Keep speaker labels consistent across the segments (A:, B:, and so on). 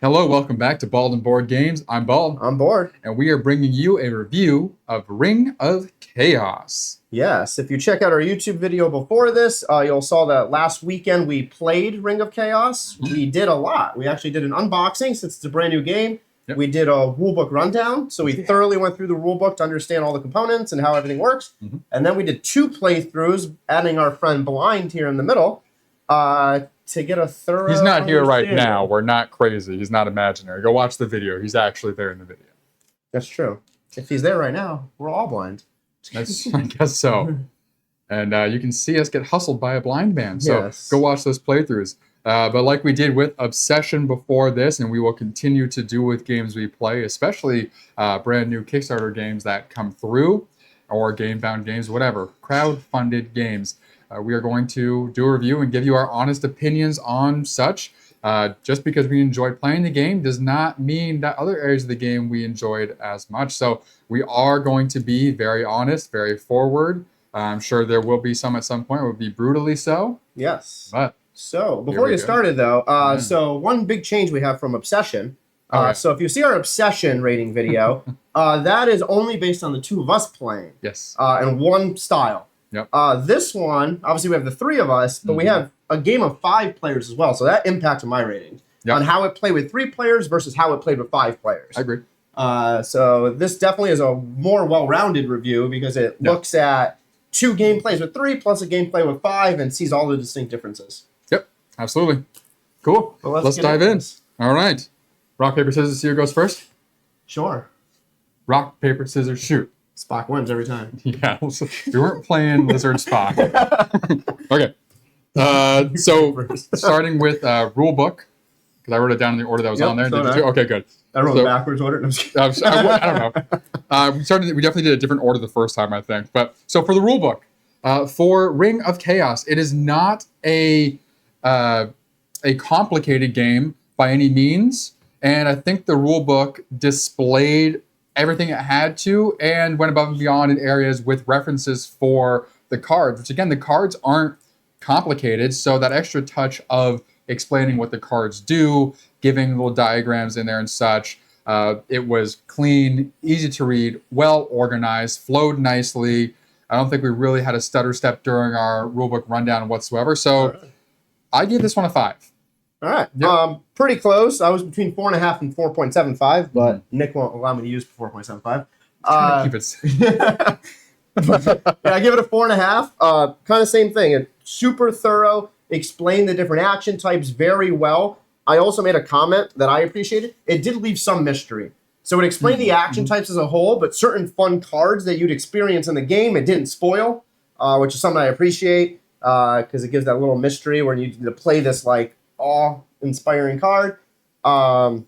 A: Hello, welcome back to Bald and Board Games. I'm Bald,
B: I'm bored.
A: and we are bringing you a review of Ring of Chaos.
B: Yes, if you check out our YouTube video before this, you'll saw that last weekend we played Ring of Chaos. We did a lot. We actually did an unboxing since it's a brand new game.
A: Yep.
B: We did a rulebook rundown, so we thoroughly went through the rulebook to understand all the components and how everything works. And then we did 2 playthroughs, adding our friend Blind here in the middle, to get a thorough
A: He's not here right
B: understanding.
A: now. We're not crazy. He's not imaginary. Go watch the video. He's actually there in the video.
B: That's true. If he's there right now, we're all blind.
A: I guess so. And you can see us get hustled by a blind man. So
B: Yes.
A: go watch those playthroughs. But like we did with Obsession before this, and we will continue to do with games we play, especially brand new Kickstarter games that come through, or game-bound games, whatever, crowd-funded games. We are going to do a review and give you our honest opinions on such. Just because we enjoyed playing the game does not mean that other areas of the game we enjoyed as much. So we are going to be very honest, very forward. I'm sure there will be some at some point. It will be brutally so.
B: Yes.
A: But
B: So before
A: we
B: we
A: go.
B: started though, so one big change we have from Obsession.
A: Okay.
B: So if you see our Obsession rating video, that is only based on the 2 of us playing
A: yes.
B: and one style.
A: Yep.
B: This one, obviously we have the 3 of us, but we have a game of 5 players as well. So that impacted my rating on how it played with 3 players versus how it played with 5 players.
A: I agree.
B: So this definitely is a more well-rounded review because it looks at 2 gameplays with 3 plus a gameplay with 5 and sees all the distinct differences.
A: Yep. Absolutely. Cool.
B: Well,
A: let's
B: get
A: dive
B: into
A: in.
B: this.
A: All right. Rock, paper, scissors. See who goes first?
B: Sure.
A: Rock, paper, scissors, shoot.
B: Spock wins every time.
A: Yeah, we weren't playing Lizard Spock. Okay. So starting with rule book, because I wrote it down in the order that was on there.
B: so
A: Did you
B: did
A: too?
B: I.
A: Okay, good.
B: I wrote
A: So-
B: backwards order. No, I'm just kidding.
A: I don't know. We definitely did a different order the first time, I think. But so for the rule book, for Ring of Chaos, it is not a complicated game by any means, and I think the rule book displayed everything it had to and went above and beyond in areas with references for the cards, which again, the cards aren't complicated, so that extra touch of explaining what the cards do, giving little diagrams in there and such, it was clean, easy to read, well organized, flowed nicely. I don't think we really had a stutter step during our rulebook rundown whatsoever, so I give this one a 5.
B: All right.
A: Yep.
B: Pretty close. I was between 4.5 and 4.75, but Nick won't allow me to use 4.75.
A: Trying to keep it.
B: Yeah, I give it a 4.5. Kind of same thing. It's super thorough. Explained the different action types very well. I also made a comment that I appreciated. It did leave some mystery. So it explained the action types as a whole, but certain fun cards that you'd experience in the game, it didn't spoil, which is something I appreciate because it gives that little mystery where you need to play this like awe-inspiring card. A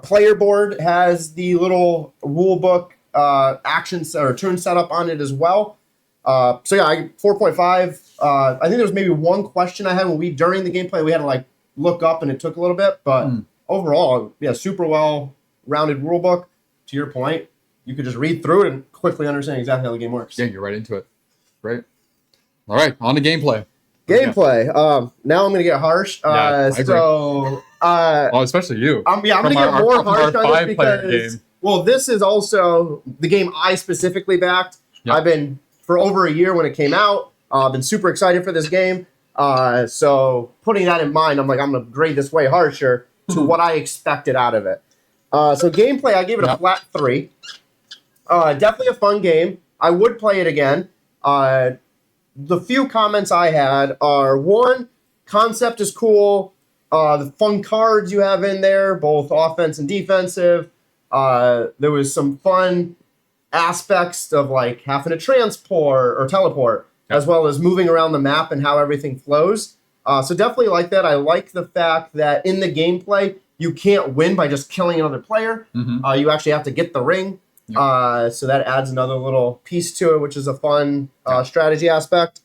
B: player board has the little rule book actions or turn setup on it as well. So yeah, 4.5. I think there was maybe one question I had when during the gameplay we had to like look up and it took a little bit, but overall, yeah, super well rounded rule book. To your point, you could just read through it and quickly understand exactly how the game works.
A: Yeah, you're right into it. Great. All right, on to gameplay.
B: Gameplay. Now I'm gonna get harsh.
A: Yeah, I agree.
B: So
A: Well, especially you.
B: I'm gonna
A: From
B: get more
A: from
B: harsh
A: our
B: on this
A: 5-player
B: because
A: game.
B: well, this is also the game I specifically backed.
A: Yep.
B: I've been for over a year when it came out. I've been super excited for this game. So putting that in mind, I'm gonna grade this way harsher to what I expected out of it. So gameplay, I gave it a flat 3. Definitely a fun game. I would play it again. The few comments I had are, 1, concept is cool. The fun cards you have in there, both offense and defensive. There was some fun aspects of like having to transport or teleport, as well as moving around the map and how everything flows. So definitely like that. I like the fact that in the gameplay, you can't win by just killing another player. You actually have to get the ring. So that adds another little piece to it, which is a fun strategy aspect.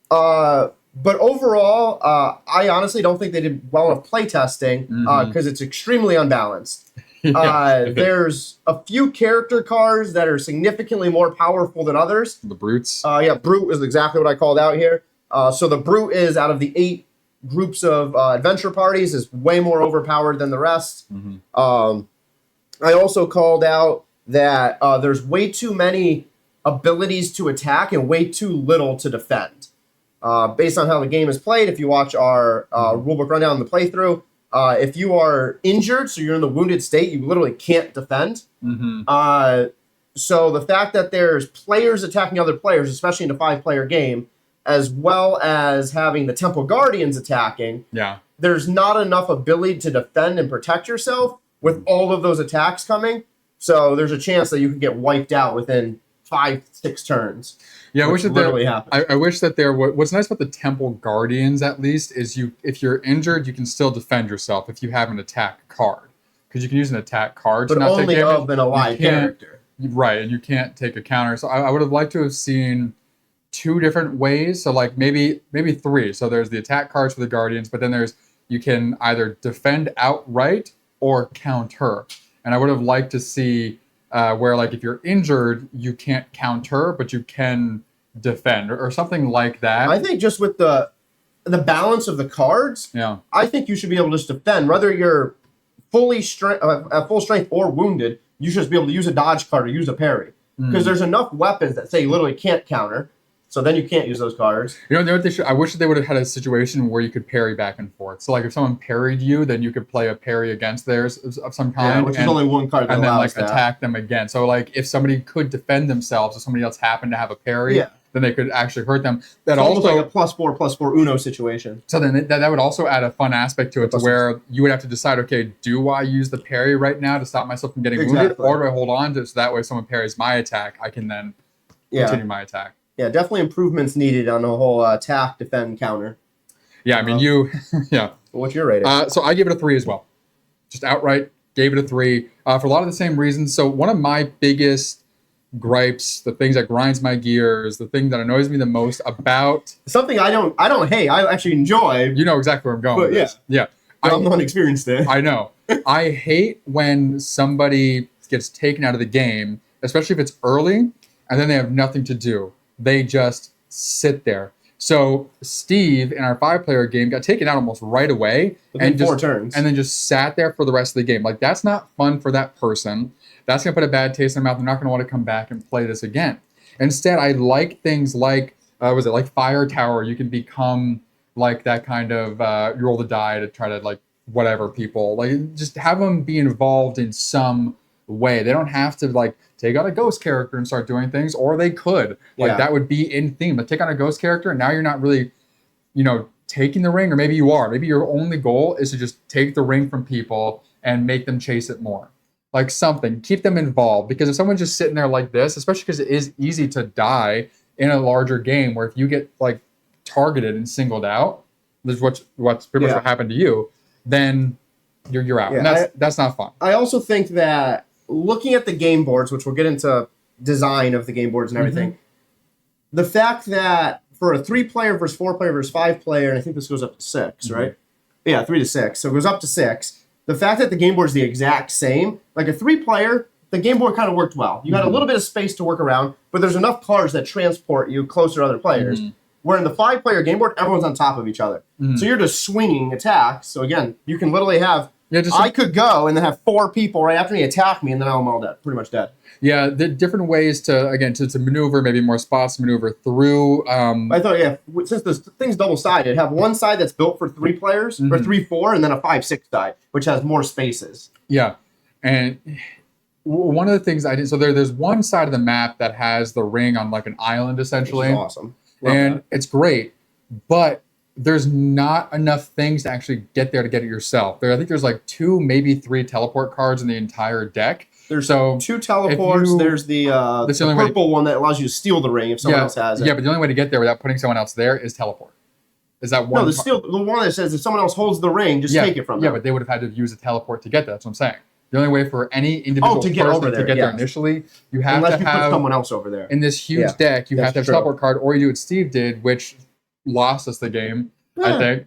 B: But overall, I honestly don't think they did well enough playtesting because it's extremely unbalanced. There's a few character cards that are significantly more powerful than others.
A: The brutes.
B: Yeah, Brute is exactly what I called out here. So the Brute is, out of the 8 groups of adventure parties is way more overpowered than the rest. I also called out that there's way too many abilities to attack and way too little to defend. Based on how the game is played, if you watch our rulebook rundown in the playthrough, if you are injured, so you're in the wounded state, you literally can't defend. So the fact that there's players attacking other players, especially in a 5-player game, as well as having the Temple Guardians attacking, there's not enough ability to defend and protect yourself with all of those attacks coming. So there's a chance that you could get wiped out within 5-6 turns.
A: Yeah, I wish that
B: literally happens.
A: I wish that there. What's nice about the Temple Guardians, at least, is if you're injured, you can still defend yourself if you have an attack card, because you can use an attack card to
B: But
A: not take
B: only
A: damage.
B: of an alive character.
A: Right, and you can't take a counter. So I would have liked to have seen 2 different ways. So like maybe 3. So there's the attack cards for the Guardians, but then you can either defend outright or counter. And I would have liked to see where, like, if you're injured, you can't counter, but you can defend or something like that.
B: I think just with the balance of the cards, I think you should be able to just defend, whether you're fully at full strength or wounded. You should just be able to use a dodge card or use a parry, because there's enough weapons that say you literally can't counter. So then you can't use those cards.
A: You know what they should? I wish that they would have had a situation where you could parry back and forth. So like if someone parried you, then you could play a parry against theirs of some kind.
B: Which is only one card that
A: and then like
B: that.
A: attack them again. So like if somebody could defend themselves, if somebody else happened to have a parry, then they could actually hurt them. That
B: it's
A: also
B: like a +4/+4 Uno situation.
A: So then that would also add a fun aspect to it, to where you would have to decide, okay, do I use the parry right now to stop myself from getting wounded, or do I hold on to it so that way if someone parries my attack, I can then continue my attack?
B: Yeah, definitely improvements needed on the whole attack, defend, counter.
A: Yeah, I mean,
B: What's your rating?
A: So I give it a 3 as well. Just outright gave it a 3 for a lot of the same reasons. So one of my biggest gripes, the things that grinds my gears, the thing that annoys me the most about
B: something I don't hate, I actually enjoy.
A: You know exactly where I'm going.
B: But
A: yeah.
B: I'm the one experienced it.
A: I know. I hate when somebody gets taken out of the game, especially if it's early, and then they have nothing to do. They just sit there. So Steve in our 5-player game got taken out almost right away,
B: within 4 turns,
A: and then just sat there for the rest of the game. Like, that's not fun for that person. That's gonna put a bad taste in their mouth. They're not gonna want to come back and play this again. Instead, I like things like like Fire Tower. You can become like that kind of you roll the die to try to like whatever people like. Just have them be involved in some way. They don't have to like take out a ghost character and start doing things, or they could. Like that would be in theme. But take on a ghost character, and now you're not really, taking the ring, or maybe you are. Maybe your only goal is to just take the ring from people and make them chase it more. Like something, keep them involved. Because if someone's just sitting there like this, especially because it is easy to die in a larger game, where if you get like targeted and singled out, this is what's pretty much what happened to you, then you're out. And that's not fun.
B: I also think that looking at the game boards, which we'll get into design of the game boards and everything, the fact that for a 3-player versus 4-player versus 5-player, and I think this goes up to 6, right? Yeah, 3 to 6. So it goes up to 6. The fact that the game board is the exact same, like a 3-player, the game board kind of worked well. You got a little bit of space to work around, but there's enough cards that transport you closer to other players. Where in the 5-player game board, everyone's on top of each other. So you're just swinging attacks. So again, you can literally have, I could go and then have 4 people right after me attack me, and then I'm all dead, pretty much dead.
A: Yeah, the different ways to maneuver, maybe more spots to maneuver through.
B: I thought, since this thing's double-sided, have one side that's built for 3 players, or 3-4, and then a 5-6 side, which has more spaces.
A: Yeah, and one of the things I did, so there's one side of the map that has the ring on like an island, essentially.
B: Which is awesome. Love
A: and
B: that.
A: It's great, but there's not enough things to actually get there to get it yourself. I think there's like 2, maybe 3 teleport cards in the entire deck.
B: There's 2 teleports. There's the purple one that allows you to steal the ring if someone else has it.
A: Yeah, but the only way to get there without putting someone else there is teleport. Is that one?
B: No, the one that says if someone else holds the ring, just take it from them.
A: Yeah, but they would have had to use a teleport to get that. That's what I'm saying. The only way for any individual person to get there initially, you have to have
B: put someone else over there.
A: In this huge deck, you have to have a teleport card, or you do what Steve did, which lost us the game. I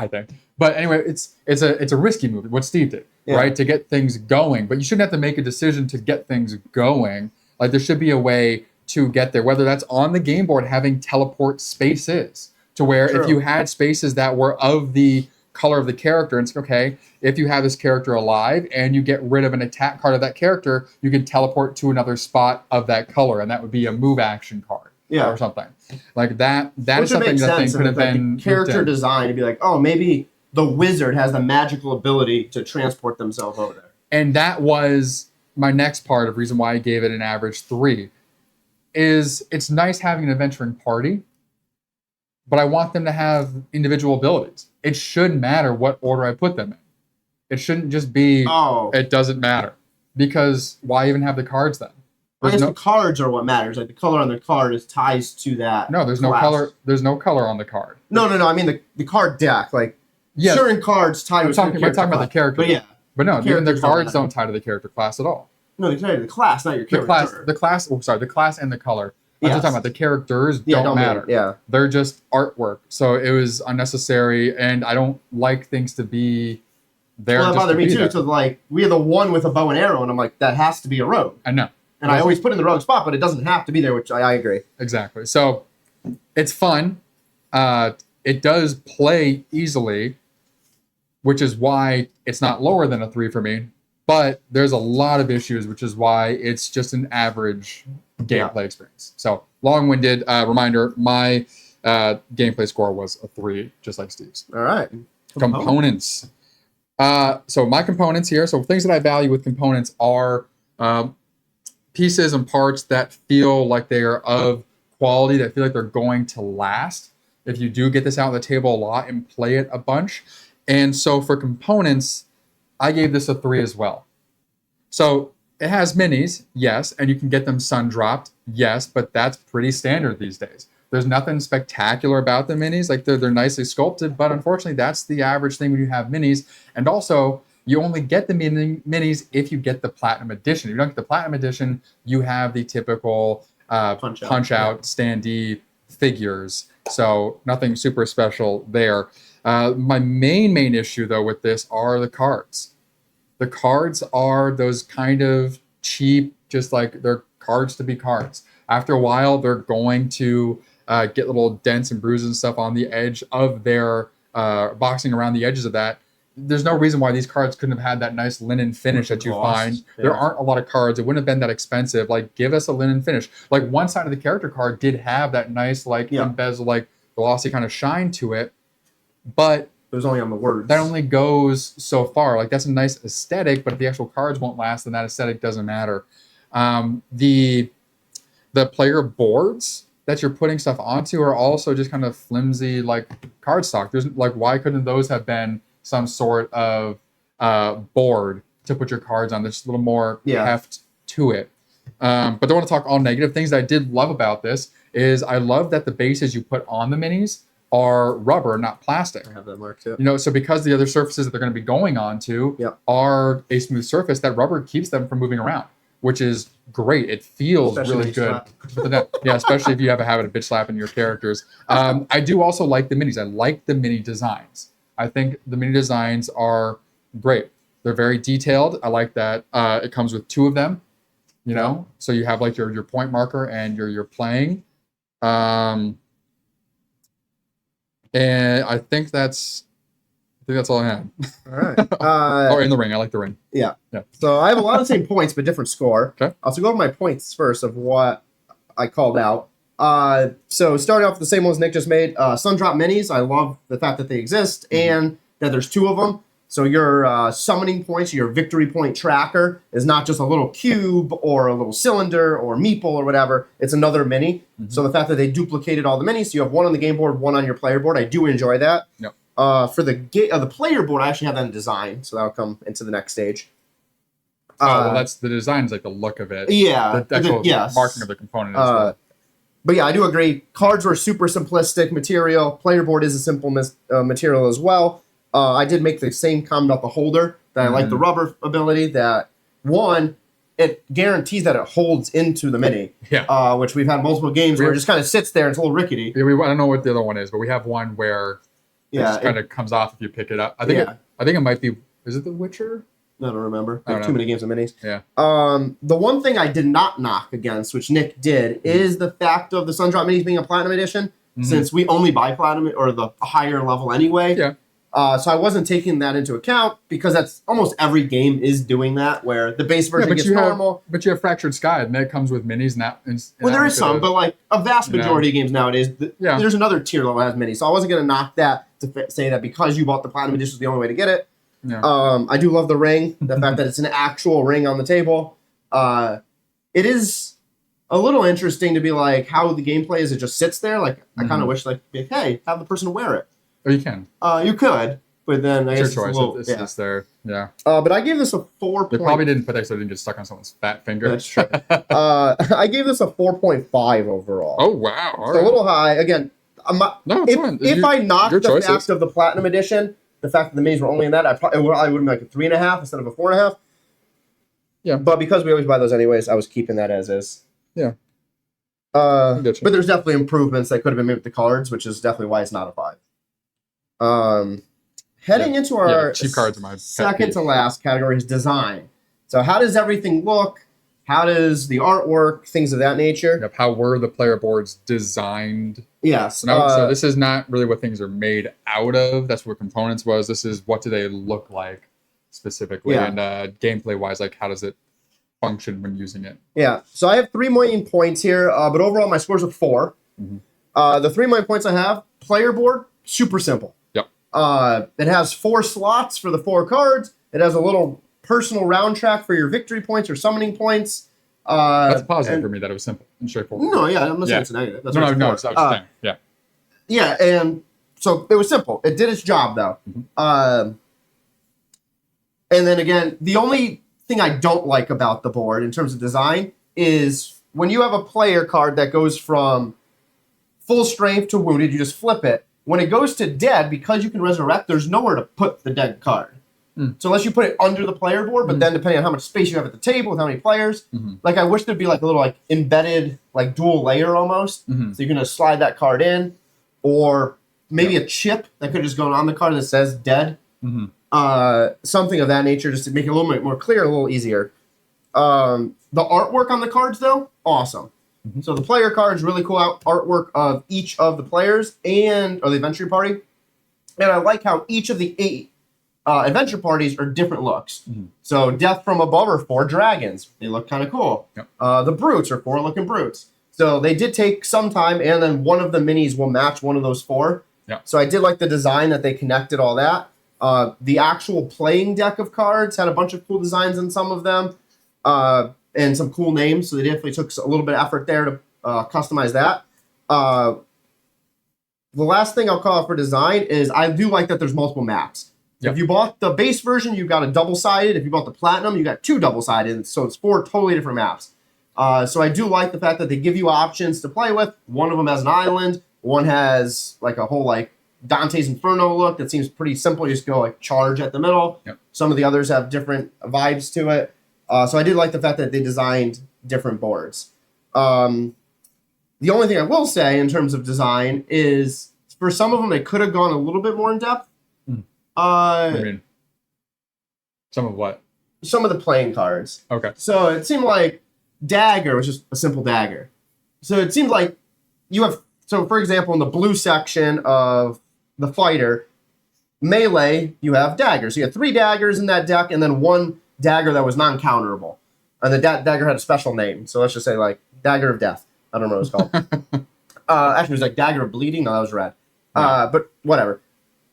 A: think. But anyway, it's a risky move. What Steve did, right, to get things going. But you shouldn't have to make a decision to get things going. Like there should be a way to get there, whether that's on the game board having teleport spaces to where if
B: True.
A: you had spaces that were of the color of the character, and it's okay, if you have this character alive and you get rid of an attack card of that character, you can teleport to another spot of that color, and that would be a move action card or something like that. That is something that I think could have been
B: character design to be like, oh, maybe the wizard has the magical ability to transport themselves over there.
A: And that was my next part of reason why I gave it an average 3. Is it's nice having an adventuring party, but I want them to have individual abilities. It should matter what order I put them in. It shouldn't just be, it doesn't matter. Because why even have the cards then?
B: I guess the cards are what matters. Like the color on the card is ties to that.
A: No, there's no color. There's no color on the card.
B: No. I mean the card deck. Like certain cards tie to
A: the character. We're talking about the character. But no, even the cards don't tie to the character class at all.
B: No, they tie to the class, not your character.
A: The class and the color. I'm just talking about the characters don't matter.
B: Yeah.
A: They're just artwork. So it was unnecessary, and I don't like things to be there.
B: Well, that bothered me too. So like we have the one with a bow and arrow, and I'm like, that has to be a rogue.
A: I know.
B: And I always put in the rogue spot, but it doesn't have to be there, which I agree.
A: Exactly. So it's fun. It does play easily, which is why it's not lower than a 3 for me. But there's a lot of issues, which is why it's just an average gameplay experience. So long-winded reminder, my gameplay score was a 3, just like Steve's.
B: All right.
A: Components. So my components here, so things that I value with components are pieces and parts that feel like they are of quality, that feel like they're going to last. If you do get this out on the table a lot and play it a bunch. And so for components, I gave this a 3 as well. So it has minis, yes, and you can get them sun-dropped, yes, but that's pretty standard these days. There's nothing spectacular about the minis. Like they're nicely sculpted, but unfortunately that's the average thing when you have minis. And also, you only get the minis if you get the Platinum Edition. If you don't get the Platinum Edition, you have the typical punch-out standee figures. So nothing super special there. My main issue, though, with this are the cards. The cards are those kind of cheap, just like they're cards to be cards. After a while, they're going to get little dents and bruises and stuff on the edge of their boxing around the edges of that. There's no reason why these cards couldn't have had that nice linen finish that you find. Yeah. There aren't a lot of cards. It wouldn't have been that expensive. Like, give us a linen finish. Like, one side of the character card did have that nice, like, embezzle, like, glossy kind of shine to it. But
B: it was only on the words.
A: That only goes so far. Like, that's a nice aesthetic, but if the actual cards won't last, then that aesthetic doesn't matter. The player boards that you're putting stuff onto are also just kind of flimsy, like, cardstock. There's, like, why couldn't those have been some sort of board to put your cards on? There's a little more heft to it. But don't want to talk all negative things that I did love about this is I love that the bases you put on the minis are rubber, not plastic.
B: I have that marked too.
A: You know, so because the other surfaces that they're going to be going onto are a smooth surface, that rubber keeps them from moving around, which is great. It feels really good. Yeah, especially if you have a habit of bitch slapping your characters. I do also like the minis. I like the mini designs. I think the mini designs are great. They're very detailed. I like that it comes with 2 of them, you know? So you have like your point marker and your playing. And I think that's all I had.
B: All right.
A: Oh, in the ring. I like the ring.
B: Yeah. So I have a lot of the same points, but different score.
A: Okay.
B: So go over my points first of what I called out. So starting off with the same ones Nick just made. Sundrop minis. I love the fact that they exist and that there's 2 of them. So your summoning points, your victory point tracker is not just a little cube or a little cylinder or meeple or whatever. It's another mini. Mm-hmm. So the fact that they duplicated all the minis, so you have 1 on the game board, 1 on your player board. I do enjoy that.
A: Yep.
B: For the player board, I actually have that in design, so that'll come into the next stage.
A: Well, that's the design is like the look of it.
B: Yeah.
A: The actual marking of the component is the...
B: But yeah, I do agree. Cards were super simplistic material. Player board is a simple material as well. I did make the same comment about the holder, that I like the rubber ability, that, 1, it guarantees that it holds into the mini.
A: Yeah.
B: Which we've had multiple games where it just kind of sits there and it's a little rickety.
A: Yeah, I don't know what the other one is, but we have one where it just kind of comes off if you pick it up. I think it might be, is it The Witcher?
B: I don't remember. There are too many games of minis.
A: Yeah.
B: The one thing I did not knock against, which Nick did, is the fact of the Sundrop minis being a Platinum Edition. since we only buy platinum or the higher level anyway.
A: Yeah.
B: So I wasn't taking that into account because that's almost every game is doing that, where the base version gets normal.
A: But you have Fractured Sky, and that comes with minis.
B: Well, there is some, but like a vast majority of games nowadays, there's another tier level that has minis. So I wasn't going to knock that to say that because you bought the platinum edition is the only way to get it.
A: Yeah.
B: I do love the ring, the fact that it's an actual ring on the table. It is a little interesting to be like how the gameplay is. It just sits there. Like I kind of wish like, hey, have the person wear it.
A: Or you can.
B: You could, but then I guess
A: it's your choice. It's there. Yeah.
B: But I gave this a 4.
A: They probably didn't put that so it didn't get stuck on someone's fat finger.
B: That's true. I gave this a 4.5 overall.
A: Oh wow!
B: All right. A little high. Again, I'm not,
A: no, it's fine.
B: If I knocked the fact of the platinum edition, the fact that the minis were only in that, I would have been like a 3.5 instead of a 4.5.
A: Yeah.
B: But because we always buy those anyways, I was keeping that as is.
A: Yeah.
B: But there's definitely improvements that could have been made with the cards, which is definitely why it's not a 5. Heading into our
A: cheap cards are my
B: second to last category is design. So how does everything look? How does the artwork? Things of that nature.
A: Yep. How were the player boards designed?
B: Yes.
A: So this is not really what things are made out of. That's what components was. This is what do they look like specifically, and gameplay wise, like how does it function when using it? Yeah.
B: So I have 3 million points here, but overall my scores are 4.
A: Mm-hmm.
B: The 3 million points I have, player board, super simple.
A: Yep.
B: It has 4 slots for the 4 cards. It has a little personal round track for your victory points or summoning points.
A: That's positive for me that it was simple and straightforward.
B: No, yeah, I'm not saying it's a negative. That's
A: no, yeah.
B: Yeah, and so it was simple. It did its job, though.
A: Mm-hmm.
B: And then again, the only thing I don't like about the board in terms of design is when you have a player card that goes from full strength to wounded, you just flip it. When it goes to dead, because you can resurrect, there's nowhere to put the dead card. So unless you put it under the player board, but then depending on how much space you have at the table with how many players, like I wish there'd be like a little like embedded like dual layer almost, so you can just slide that card in, or maybe a chip that could just go on the card that says dead, something of that nature, just to make it a little bit more clear, a little easier. The artwork on the cards though, awesome. So the player cards, really cool artwork of each of the players or the adventure party, and I like how each of the 8 adventure parties are different looks. So Death from Above are 4 dragons. They look kind of cool.
A: Yep.
B: The Brutes are 4 looking brutes. So they did take some time, and then one of the minis will match one of those 4.
A: Yep.
B: So I did like the design that they connected all that. The actual playing deck of cards had a bunch of cool designs in some of them, and some cool names. So they definitely took a little bit of effort there to customize that. The last thing I'll call out for design is I do like that there's multiple maps.
A: Yep.
B: If you bought the base version, you got a double-sided. If you bought the platinum, you got 2 double-sided. So it's 4 totally different maps. So I do like the fact that they give you options to play with. One of them has an island. One has like a whole like Dante's Inferno look that seems pretty simple. You just go like charge at the middle.
A: Yep.
B: Some of the others have different vibes to it. So I did like the fact that they designed different boards. The only thing I will say in terms of design is for some of them, they could have gone a little bit more in depth.
A: I mean, some of what?
B: Some of the playing cards.
A: Okay.
B: So it seemed like dagger was just a simple dagger. So it seemed like you have, so for example, in the blue section of the fighter, melee, you have daggers. So you have 3 daggers in that deck, and then 1 dagger that was non-counterable. And the dagger had a special name. So let's just say like Dagger of Death. I don't know what it's called. Actually, it was like Dagger of Bleeding. No, that was red. But whatever.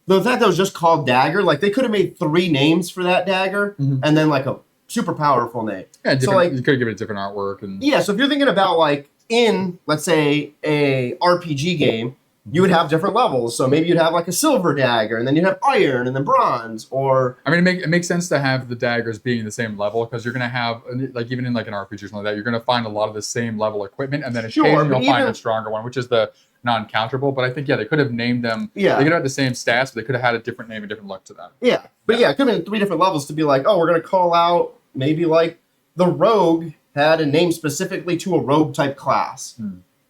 B: The fact that it was just called Dagger, like they could have made 3 names for that dagger, and then like a super powerful name.
A: Yeah,
B: so like
A: you could give it a different artwork. And
B: yeah, so if you're thinking about like in, let's say, a RPG game, you would have different levels. So maybe you'd have like a silver dagger, and then you'd have iron, and then bronze, or...
A: I mean, it makes sense to have the daggers being the same level, because you're going to have, like even in like an RPG or something like that, you're going to find a lot of the same level equipment, and then occasionally you'll find a stronger one, which is the non-counterable. But I think, yeah, they could have named them. Yeah. They could have had the same stats, but they could have had a different name, a different look to them.
B: Yeah. But yeah, it could have been 3 different levels to be like, oh, we're going to call out maybe like the rogue had a name specifically to a rogue type class,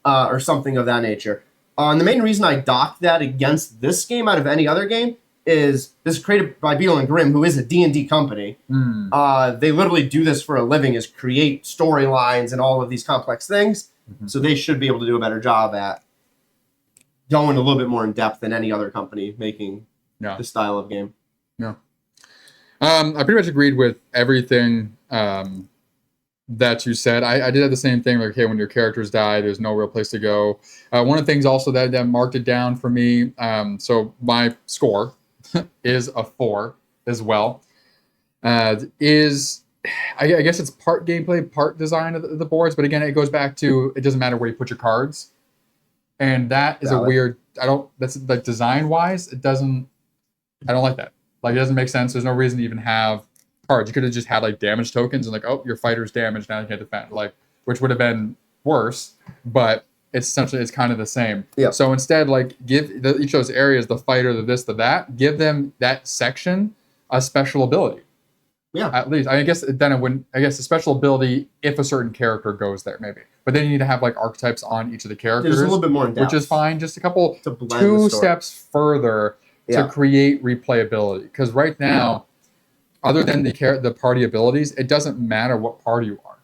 B: or something of that nature. And the main reason I docked that against this game out of any other game is this is created by Beadle and Grimm, who is a D&D company. They literally do this for a living, is create storylines and all of these complex things. So they should be able to do a better job at going a little bit more in depth than any other company making
A: Yeah.
B: this style of game.
A: Yeah. I pretty much agreed with everything that you said. I did have the same thing. Like, okay, when your characters die, there's no real place to go. One of the things also that marked it down for me. So my score is a 4 as well. I guess it's part gameplay, part design of the boards. But again, it goes back to it doesn't matter where you put your cards, and that is a weird. That's like design wise, it doesn't. I don't like that. Like, it doesn't make sense. There's no reason to even have cards. You could have just had like damage tokens and like, oh, your fighter's damaged, now you can't defend. Like, which would have been worse, but it's kind of the same.
B: Yeah.
A: So instead, like, give each of those areas, the fighter, the this, the that, give them that section a special ability.
B: Yeah.
A: At least. I guess then it wouldn't. I guess a special ability if a certain character goes there, maybe. But then you need to have like archetypes on each of the characters.
B: There's a little bit more in depth,
A: which is fine. Just a couple, 2 steps further to create replayability. Because right now, other than the party abilities, it doesn't matter what party you are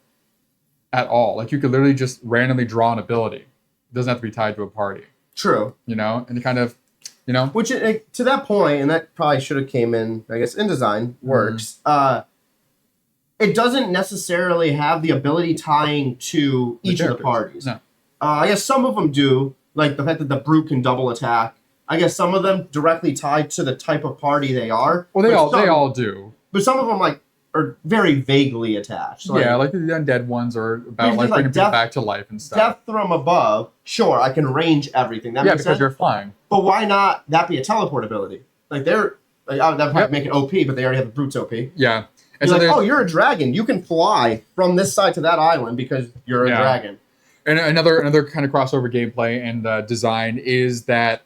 A: at all. Like, you could literally just randomly draw an ability. It doesn't have to be tied to a party.
B: True.
A: You know, and kind of, you know,
B: which to that point, and that probably should have came in, I guess, in design works. It doesn't necessarily have the ability tying to each of the parties.
A: No.
B: I guess some of them do, like the fact that the brute can double attack. I guess some of them directly tied to the type of party they are.
A: Well, they all do.
B: But some of them are very vaguely attached.
A: Yeah, like the undead ones are about like bringing people back to life and stuff.
B: Death from above, sure, I can range everything. That makes sense.
A: You're flying.
B: But why not that be a teleport ability? Like, that might make it OP, but they already have the brute's OP.
A: Yeah. And
B: you're like, oh, you're a dragon. You can fly from this side to that island because you're a dragon.
A: And another kind of crossover gameplay and design is that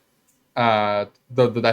A: that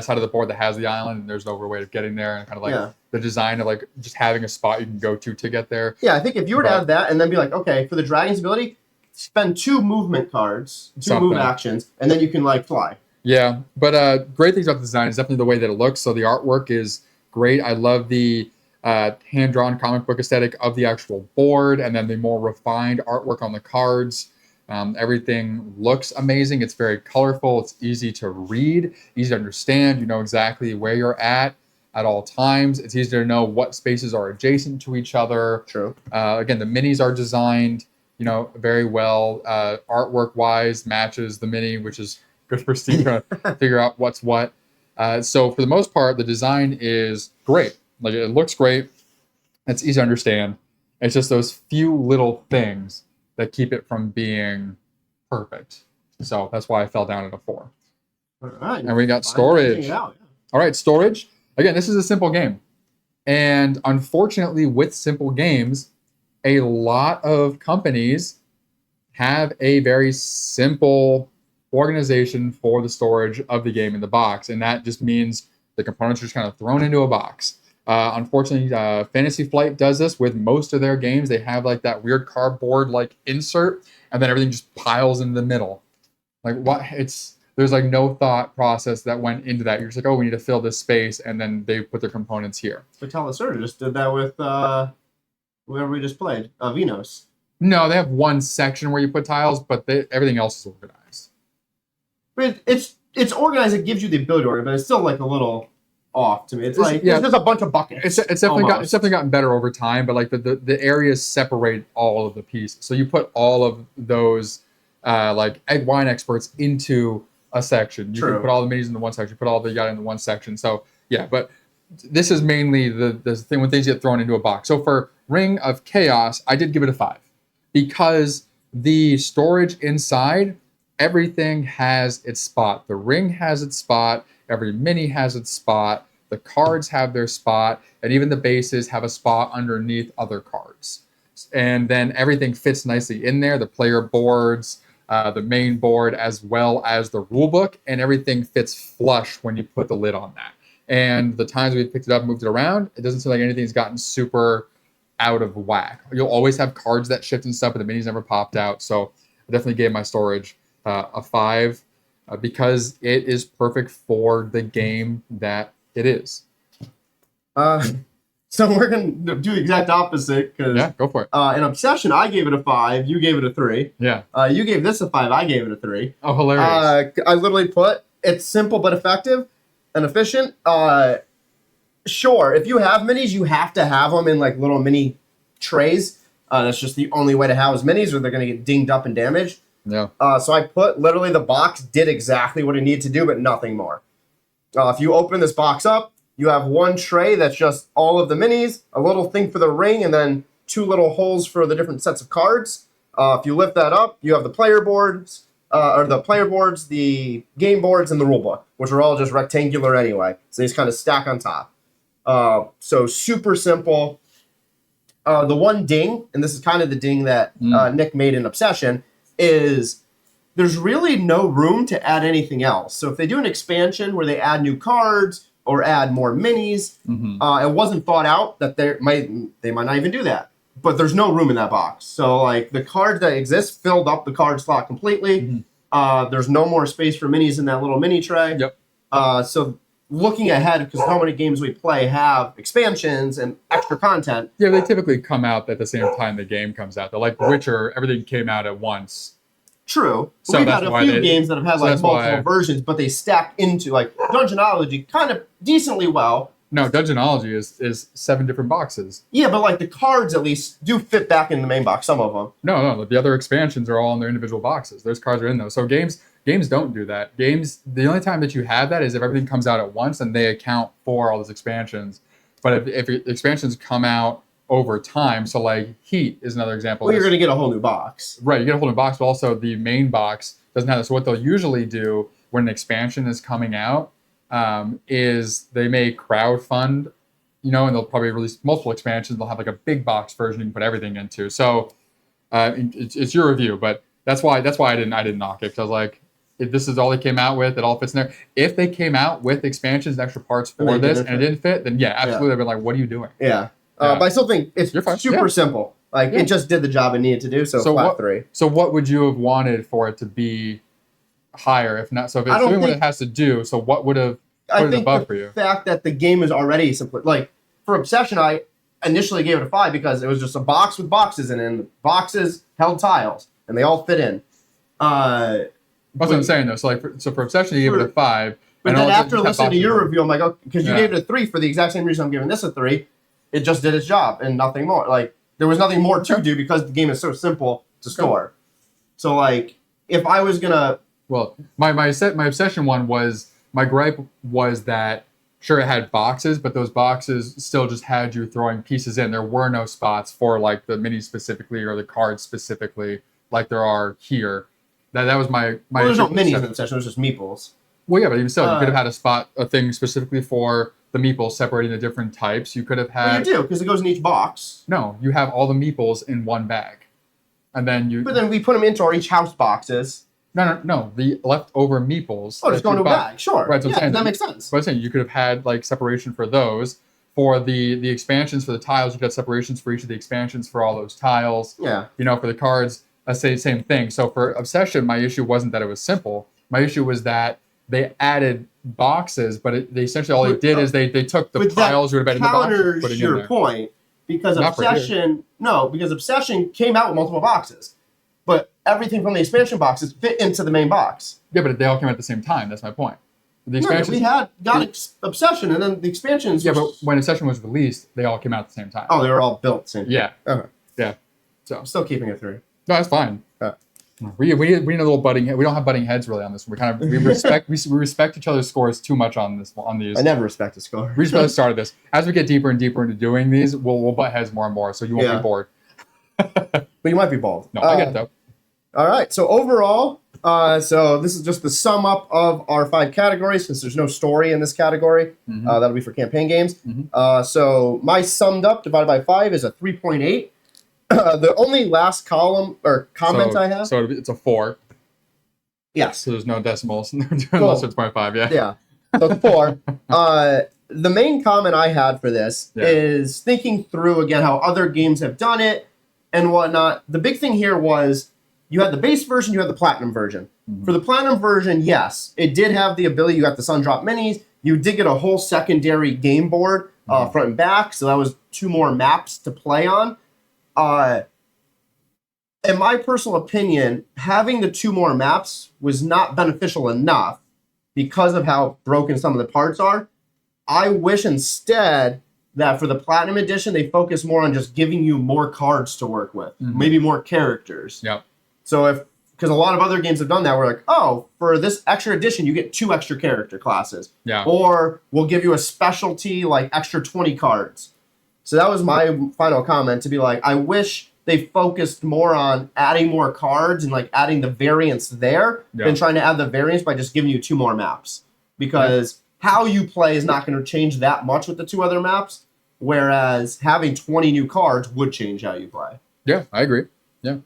A: side of the board that has the island, and there's no real way of getting there, and kind of like the design of like just having a spot you can go to get there.
B: Yeah, I think if you were to add that and then be like, okay, for the dragon's ability, spend 2 movement cards, 2 move actions, and then you can like fly.
A: Yeah, but great things about the design is definitely the way that it looks. So the artwork is great. I love the hand-drawn comic book aesthetic of the actual board, and then the more refined artwork on the cards. Everything looks amazing. It's very colorful. It's easy to read, easy to understand. You know exactly where you're at all times. It's easy to know what spaces are adjacent to each other.
B: True.
A: Again, the minis are designed, you know, very well. Artwork-wise, matches the mini, which is good for Steve to figure out what's what. So for the most part, the design is great. Like, it looks great. It's easy to understand. It's just those few little things that keep it from being perfect. So that's why I fell down at a 4.
B: All right.
A: And we got storage. All right, storage. Again, this is a simple game. And unfortunately, with simple games, a lot of companies have a very simple organization for the storage of the game in the box. And that just means the components are just kind of thrown into a box. Unfortunately, Fantasy Flight does this with most of their games. They have like that weird cardboard like insert, and then everything just piles in the middle. Like, what? There's like no thought process that went into that. You're just like, oh, we need to fill this space, and then they put their components here.
B: But Telesurge just did that with whoever we just played, Vinos.
A: No, they have one section where you put tiles, but everything else is organized.
B: But it's organized. It gives you the ability to organize, but it's still like a little off to me. It's like there's a bunch of buckets.
A: It's definitely gotten better over time, but like the areas separate all of the pieces. So you put all of those like egg wine experts into a section. You can put all the minis in the one section, put all the yacht in the one section. So yeah, but this is mainly the thing when things get thrown into a box. So for Ring of Chaos, I did give it a 5 because the storage inside, everything has its spot. The ring has its spot. Every mini has its spot. The cards have their spot, and even the bases have a spot underneath other cards. And then everything fits nicely in there. The player boards, the main board, as well as the rule book, and everything fits flush when you put the lid on that. And the times we've picked it up, moved it around, it doesn't seem like anything's gotten super out of whack. You'll always have cards that shift and stuff, but the minis never popped out. So I definitely gave my storage a 5 because it is perfect for the game that it is.
B: So we're going to do the exact opposite because
A: Yeah, go for it.
B: in Obsession, I gave it a 5. You gave it a 3.
A: Yeah.
B: You gave this a 5. I gave it a 3.
A: Oh, hilarious.
B: I literally put it's simple but effective and efficient. Sure, if you have minis, you have to have them in like little mini trays. That's just the only way to house minis, or they're going to get dinged up and damaged.
A: Yeah.
B: So I put literally the box did exactly what it needed to do, but nothing more. If you open this box up, you have one tray that's just all of the minis, a little thing for the ring, and then 2 little holes for the different sets of cards. If you lift that up, you have the player boards, the game boards, and the rule book, which are all just rectangular anyway. So they just kind of stack on top. So super simple. The one ding, and this is kind of the ding that Nick made in Obsession, is there's really no room to add anything else. So if they do an expansion where they add new cards or add more minis, it wasn't thought out that they might not even do that. But there's no room in that box. So like the cards that exist filled up the card slot completely. There's no more space for minis in that little mini tray.
A: Yep.
B: So looking ahead, because how many games we play have expansions and extra content.
A: Yeah, they typically come out at the same time the game comes out. They're like Witcher, everything came out at once.
B: True.
A: So
B: We've had a few games that have had like multiple versions, but they stack into like Dungeonology kind of decently well.
A: No, Dungeonology is 7 different boxes.
B: Yeah, but like the cards at least do fit back in the main box, some of them.
A: No, the other expansions are all in their individual boxes. Those cards are in those. So games don't do that. Games, the only time that you have that is if everything comes out at once and they account for all those expansions. But if expansions come out over time, so like Heat is another example.
B: Well, you're going to get a whole new box.
A: Right, you get a whole new box, but also the main box doesn't have this. So what they'll usually do when an expansion is coming out is they may crowdfund, and they'll probably release multiple expansions. They'll have like a big box version you can put everything into. So it's your review, but that's why I didn't knock it, because I was like, if this is all they came out with, it all fits in there. If they came out with expansions and extra parts for this and it didn't fit, then yeah, absolutely, I'd be like, what are you doing?
B: Yeah. But I still think it's super simple. Like it just did the job it needed to do. So flat 3.
A: So what would you have wanted for it to be higher? If not, so if it's doing what it has to do, so what would have put it above for you?
B: The fact that the game is already simple. Like for Obsession, I initially gave it a 5 because it was just a box with boxes in it, and the boxes held tiles and they all fit in.
A: That's what I'm saying though. So for Obsession, you gave it a 5.
B: But then after listening to your review, I'm like, oh, because you gave it a 3 for the exact same reason I'm giving this a 3. It just did its job and nothing more. Like there was nothing more to do because the game is so simple to score. So like if I was gonna,
A: well, my Obsession one was, my gripe was that sure it had boxes, but those boxes still just had you throwing pieces in. There were no spots for like the minis specifically or the cards specifically like there are here. That was my.
B: Well, there's no minis in Obsession. There's just meeples.
A: Well, yeah, but even still, you could have had a thing specifically for the meeples, separating the different types. You could have had.
B: Well, you do, because it goes in each box.
A: No, you have all the meeples in one bag, and then you.
B: But then we put them into each house boxes.
A: No. The leftover meeples.
B: Oh, just go into a bag. Sure.
A: Right. So
B: yeah, that makes sense.
A: But I'm saying you could have had like separation for those. For the expansions for the tiles, you could have separations for each of the expansions for all those tiles.
B: Yeah.
A: For the cards, I say the same thing. So for Obsession, my issue wasn't that it was simple. My issue was that they added boxes, but they essentially all they did is they took the tiles you would have been in the box and putting in there.
B: Your point, because Obsession came out with multiple boxes, but everything from the expansion boxes fit into the main box.
A: Yeah, but they all came out at the same time. That's my point. The expansions,
B: we got Obsession, and then the expansions.
A: Yeah, but when Obsession was released, they all came out at the same time.
B: Oh, they were all built same time.
A: Yeah.
B: Okay.
A: Yeah. So
B: I'm still keeping it 3.
A: No, that's fine. We need a little butting head. We don't have butting heads really on this. We respect each other's scores too much on these.
B: I never respect a score.
A: We just started this. As we get deeper and deeper into doing these, we'll butt heads more and more, so you won't be bored.
B: But you might be bald.
A: No, I get it though.
B: All right. So overall, so this is just the sum up of our 5 categories, since there's no story in this category. That'll be for campaign games. So my summed up divided by 5 is a 3.8. The only last column or comment I have.
A: So it's a 4.
B: Yes.
A: So there's no decimals unless it's 0.5. Yeah.
B: Yeah. So it's 4. The main comment I had for this is thinking through again how other games have done it and whatnot. The big thing here was you had the base version, you had the platinum version. For the platinum version, yes, it did have the ability. You got the Sun Drop Minis. You did get a whole secondary game board front and back. So that was 2 more maps to play on. In my personal opinion, having the 2 more maps was not beneficial enough because of how broken some of the parts are. I wish instead that for the Platinum Edition, they focus more on just giving you more cards to work with, maybe more characters.
A: Yep.
B: So because a lot of other games have done that, we're like, oh, for this extra edition, you get 2 extra character classes.
A: Yeah.
B: Or we'll give you a specialty, like extra 20 cards. So that was my final comment, to be like, I wish they focused more on adding more cards and like adding the variants there than trying to add the variants by just giving you 2 more maps. Because how you play is not going to change that much with the 2 other maps, whereas having 20 new cards would change how you play.
A: Yeah, I agree. Yeah.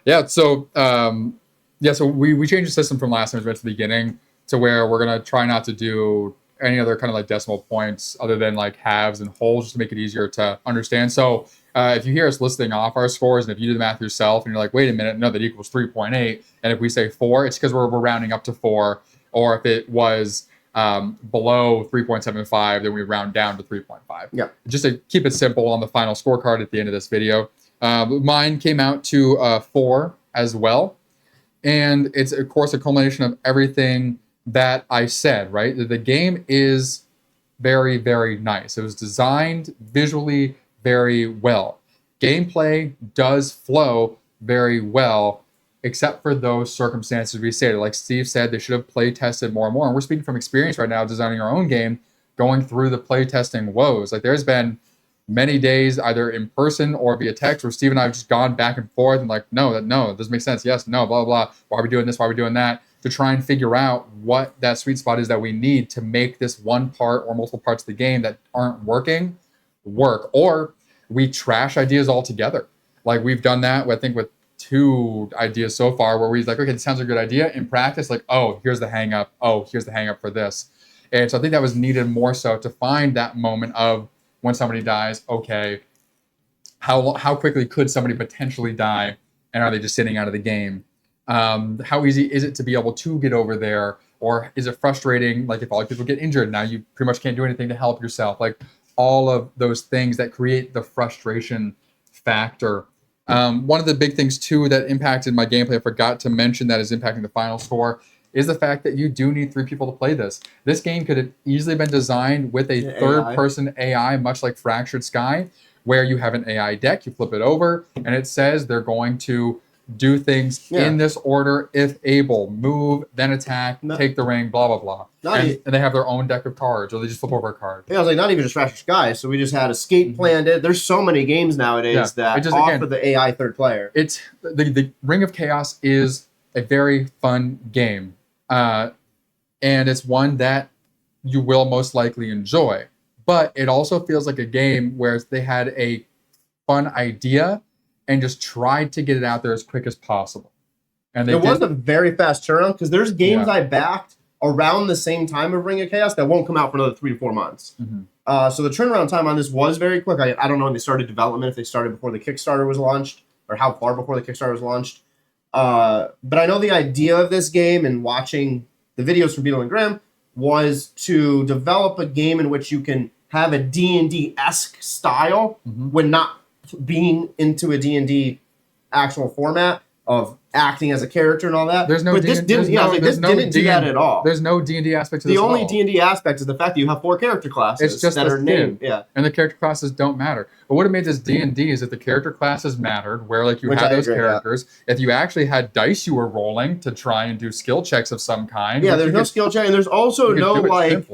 A: Yeah, so so we changed the system from last time we went to the beginning to where we're going to try not to do any other kind of like decimal points other than like halves and wholes, just to make it easier to understand. So if you hear us listing off our scores, and if you do the math yourself and you're like, wait a minute, no, that equals 3.8, and if we say 4, it's because we're rounding up to 4, or if it was below 3.75, then we round down to 3.5.
B: Yeah.
A: Just to keep it simple on the final scorecard at the end of this video. Mine came out to 4 as well. And it's, of course, a culmination of everything that I said, right? The game is very, very nice. It was designed visually very well. Gameplay does flow very well, except for those circumstances we stated. Like Steve said, they should have play tested more and more. And we're speaking from experience right now, designing our own game, going through the play testing woes. Like there's been many days, either in person or via text, where Steve and I have just gone back and forth and like, no, it doesn't make sense. Yes, no, blah, blah, blah. Why are we doing this? Why are we doing that? To try and figure out what that sweet spot is that we need to make this one part or multiple parts of the game that aren't working work. Or we trash ideas altogether. Like we've done that, I think, with 2 ideas so far, where we're like, okay, this sounds like a good idea. In practice, like, oh, here's the hang up. Oh, here's the hang up for this. And so I think that was needed more so to find that moment of when somebody dies, okay, how quickly could somebody potentially die, and are they just sitting out of the game? How easy is it to be able to get over there, or is it frustrating? Like if all people get injured, now you pretty much can't do anything to help yourself. Like all of those things that create the frustration factor. One of the big things too that impacted my gameplay, I forgot to mention, that is impacting the final score, is the fact that you do need 3 people to play this. This game could have easily been designed with a third-person AI, much like Fractured Sky, where you have an AI deck, you flip it over, and it says they're going to do things in this order if able. Move, then attack, take the ring, blah, blah, blah. And they have their own deck of cards, or they just flip over a card.
B: Yeah, I was like, not even just Fractured Sky. So we just had Escape planned it. There's so many games nowadays that offer the AI third player.
A: It's the Ring of Chaos is a very fun game. And it's one that you will most likely enjoy. But it also feels like a game where they had a fun idea and just tried to get it out there as quick as possible. And
B: it was a very fast turnaround, because there's games I backed around the same time of Ring of Chaos that won't come out for another 3 to 4 months. So the turnaround time on this was very quick. I don't know when they started development, if they started before the Kickstarter was launched, or how far before the Kickstarter was launched. But I know the idea of this game, and watching the videos from Beadle and Grimm, was to develop a game in which you can have a D&D-esque style when not being into a D&D actual format of acting as a character and all that.
A: There's no
B: this didn't do that at all.
A: There's no D&D aspect to this.
B: The only D&D aspect is the fact that you have 4 character classes.
A: It's just
B: that are named. Yeah.
A: And the character classes don't matter. But what it made this D&D is that the character classes mattered, where like you had those characters. If you actually had dice you were rolling to try and do skill checks of some kind.
B: Yeah, there's no skill check, and there's also no like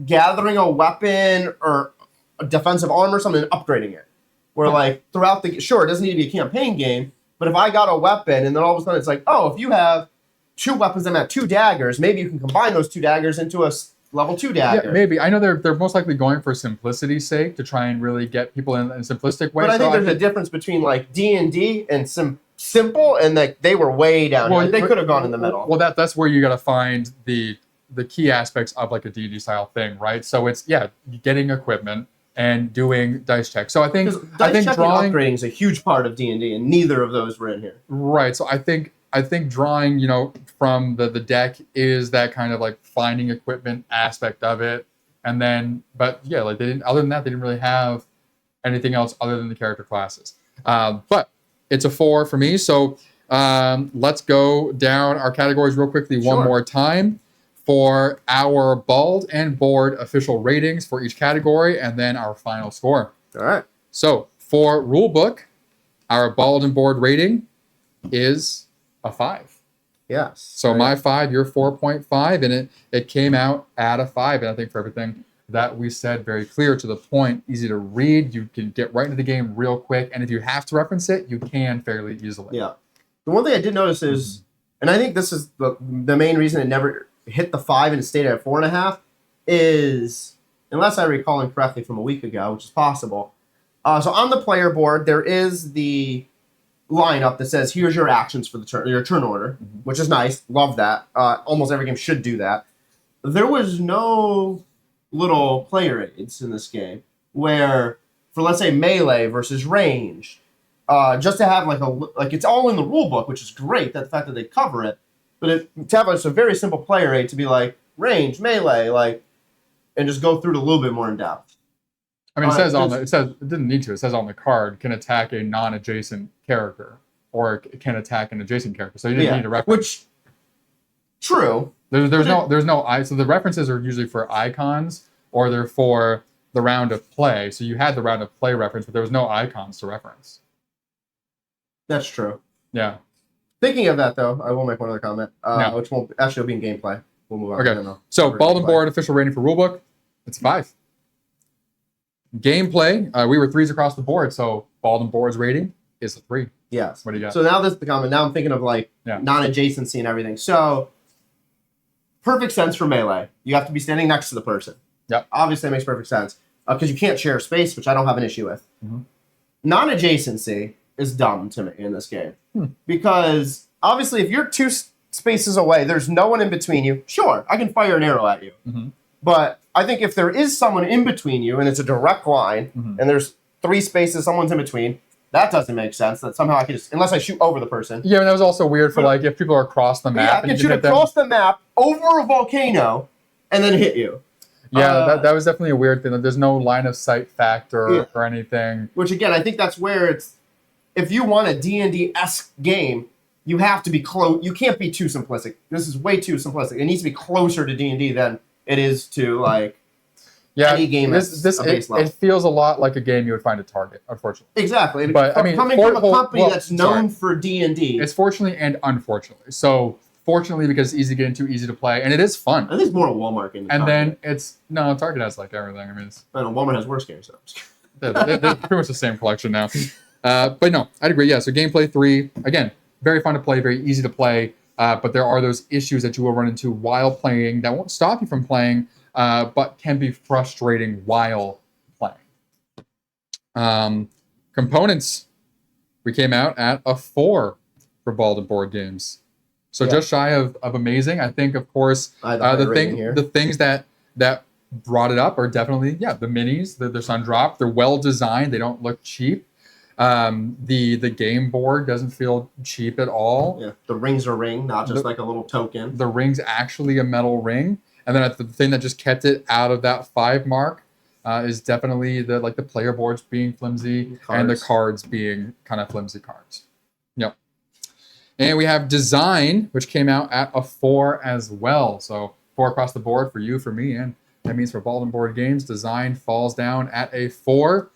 B: gathering a weapon or a defensive armor or something and upgrading it. Where like throughout the it doesn't need to be a campaign game, but if I got a weapon and then all of a sudden it's like, oh, if you have 2 weapons and have 2 daggers, maybe you can combine those 2 daggers into a level 2 dagger.
A: Yeah, maybe. I know they're most likely going for simplicity's sake, to try and really get people in a simplistic way.
B: But I think there's a difference between like D&D and simple, and like they were way down. Well, they could have gone in the middle.
A: Well, that's where you got to find the key aspects of like a D&D style thing, right? So it's getting equipment and doing dice checks. So I think drawing,
B: upgrading is a huge part of D&D, and neither of those were in here.
A: Right. So I think drawing, from the deck is that kind of like finding equipment aspect of it. And then, but yeah, like they didn't. Other than that, they didn't really have anything else other than the character classes. But it's a 4 for me. So let's go down our categories real quickly one more time for our bald and board official ratings for each category, and then our final score.
B: All right.
A: So for rulebook, our bald and board rating is a 5.
B: Yes.
A: So my 5, your 4.5, and it came out at a 5. And I think for everything that we said, very clear to the point, easy to read. You can get right into the game real quick, and if you have to reference it, you can fairly easily.
B: Yeah. The one thing I did notice is, and I think this is the main reason it never hit the 5 and it stayed at 4.5, is, unless I recall incorrectly from a week ago, which is possible. So on the player board, there is the lineup that says, here's your actions for the turn, your turn order, which is nice. Love that. Almost every game should do that. There was no little player aids in this game where, for let's say melee versus range, just to have like it's all in the rule book, which is great. That the fact that they cover it, but to have a very simple player aid to be like range, melee, and just go through it a little bit more in depth.
A: I mean, it says it didn't need to. It says on the card can attack a non-adjacent character or can attack an adjacent character. So you didn't need a reference.
B: Which true.
A: There's no so the references are usually for icons or they're for the round of play. So you had the round of play reference, but there was no icons to reference.
B: That's true.
A: Yeah.
B: Thinking of that though, I will make one other comment, which won't actually be in gameplay. We'll move on.
A: Okay. So bald and board official rating for rulebook, it's 5. Gameplay, we were 3s across the board, so bald and board's rating is a 3.
B: Yes.
A: What do you got?
B: So now this is the comment. Now I'm thinking of non-adjacency and everything. So perfect sense for melee. You have to be standing next to the person.
A: Yep.
B: Obviously, that makes perfect sense because you can't share space, which I don't have an issue with. Non-adjacency is dumb to me in this game because obviously, if you're 2 spaces away, there's no one in between you. Sure, I can fire an arrow at you, but I think if there is someone in between you and it's a direct line and there's 3 spaces, someone's in between, that doesn't make sense. That somehow I can just, unless I shoot over the person.
A: Yeah, and that was also weird for if people are across the map.
B: Yeah, I can shoot across the map over a volcano and then hit you.
A: Yeah, that was definitely a weird thing. There's no line of sight factor or anything.
B: Which again, I think that's where it's, if you want a D&D-esque game, you have to be close. You can't be too simplistic. This is way too simplistic. It needs to be closer to D&D than it is to any game.
A: It feels a lot like a game you would find at Target, unfortunately.
B: Exactly.
A: But
B: coming from a company that's known for D&D.
A: It's fortunately and unfortunately. So fortunately because it's easy to get into, easy to play, and it is fun.
B: I think it's more a Walmart game.
A: And then Target has everything. I mean,
B: Walmart has worse games.
A: They're pretty much the same collection now. But no, I'd agree. Yeah, so gameplay 3, again, very fun to play, very easy to play. But there are those issues that you will run into while playing that won't stop you from playing, but can be frustrating while playing. Components, we came out at a 4 for bald and board games. So just shy of amazing. I think, of course, the things that brought it up are definitely, the minis, they're sun drop. They're well designed. They don't look cheap. The game board doesn't feel cheap at all.
B: Yeah, the ring's a ring, not just like a little token.
A: The ring's actually a metal ring. And then the thing that just kept it out of that 5 mark is definitely the player boards being flimsy and the cards being kind of flimsy cards. Yep. And we have design, which came out at a 4 as well. So 4 across the board for you, for me, and that means for bald and board games, design falls down at a 4.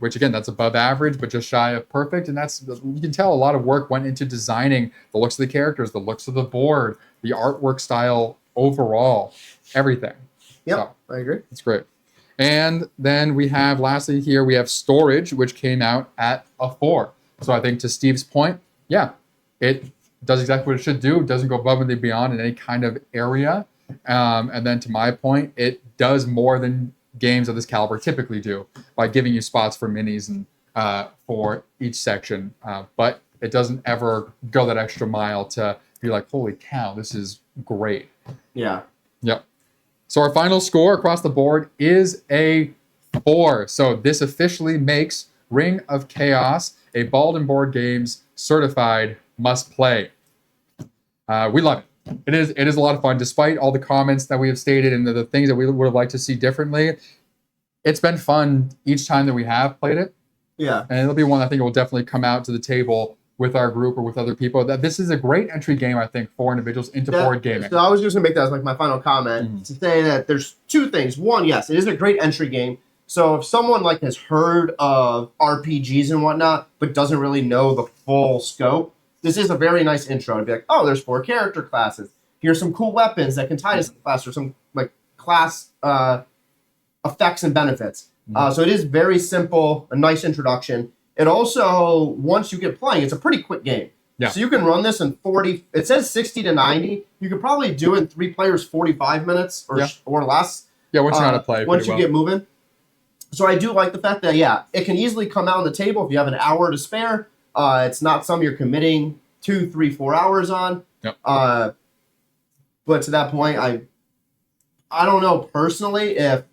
A: Which again, that's above average, but just shy of perfect. And you can tell a lot of work went into designing the looks of the characters, the looks of the board, the artwork style overall, everything.
B: Yep, so, I agree.
A: It's great. And then lastly here, we have storage, which came out at a 4. So I think to Steve's point, it does exactly what it should do. It doesn't go above and beyond in any kind of area. And then to my point, it does more than games of this caliber typically do by giving you spots for minis and for each section, but it doesn't ever go that extra mile to be like, holy cow, this is great.
B: Yeah.
A: Yep. So our final score across the board is a 4. So this officially makes Ring of Chaos a bald and board games certified must play. We love it. It is a lot of fun, despite all the comments that we have stated and the things that we would have liked to see differently. It's been fun each time that we have played it.
B: Yeah.
A: And it'll be one I think will definitely come out to the table with our group or with other people. That this is a great entry game, I think, for individuals into board gaming.
B: So I was just gonna make that as like my final comment to say that there's two things. One, yes, it is a great entry game. So if someone like has heard of RPGs and whatnot, but doesn't really know the full scope, this is a very nice intro to be like, oh, there's 4 character classes. Here's some cool weapons that can tie to some class or some like class effects and benefits. So it is very simple, a nice introduction. It also, once you get playing, it's a pretty quick game.
A: Yeah.
B: So you can run this in 40, it says 60 to 90. You could probably do it in 3 players, 45 minutes or less.
A: Yeah, once you know how to play.
B: Once you get moving. So I do like the fact that, yeah, it can easily come out on the table if you have an hour to spare. It's not something you're committing 2, 3, 4 hours on.
A: Yep.
B: But to that point, I don't know personally if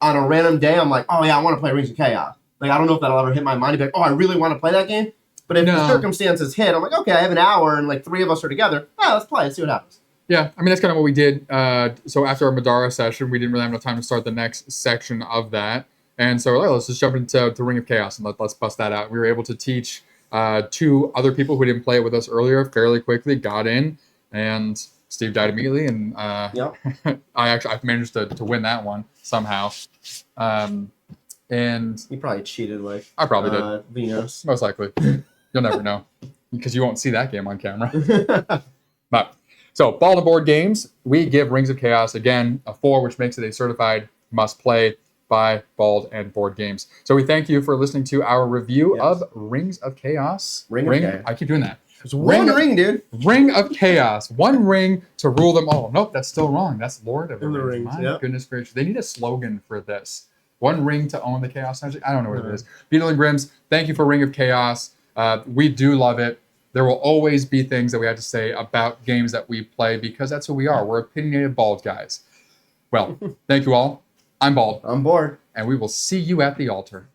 B: on a random day I'm like, oh yeah, I want to play Rings of Chaos. Like, I don't know if that'll ever hit my mind to be like, oh, I really want to play that game. But if the circumstances hit, I'm like, okay, I have an hour and like 3 of us are together. Let's play. Let's see what happens.
A: Yeah, I mean, that's kind of what we did. So after our Madara session, we didn't really have enough time to start the next section of that. And so let's just jump into Ring of Chaos and let's bust that out. We were able to teach 2 other people who didn't play it with us earlier fairly quickly, got in, and Steve died immediately. And I managed to win that one somehow. And
B: you probably cheated like
A: I probably did.
B: Venus.
A: Most likely. You'll never know because you won't see that game on camera. But so Ball and Board Games, we give Rings of Chaos again a 4, which makes it a certified must play by Bald and Board Games. So we thank you for listening to our review of Rings of Chaos.
B: Ring of Chaos.
A: I keep doing that.
B: It's one ring, dude.
A: Ring of Chaos. One ring to rule them all. Nope, that's still wrong. That's Lord of the Rings. My goodness gracious. They need a slogan for this. One ring to own the Chaos Magic. I don't know what it is. Beadle and Grimm's, thank you for Ring of Chaos. We do love it. There will always be things that we have to say about games that we play because that's who we are. We're opinionated bald guys. Well, thank you all. I'm Bald.
B: I'm Bored.
A: And we will see you at the altar.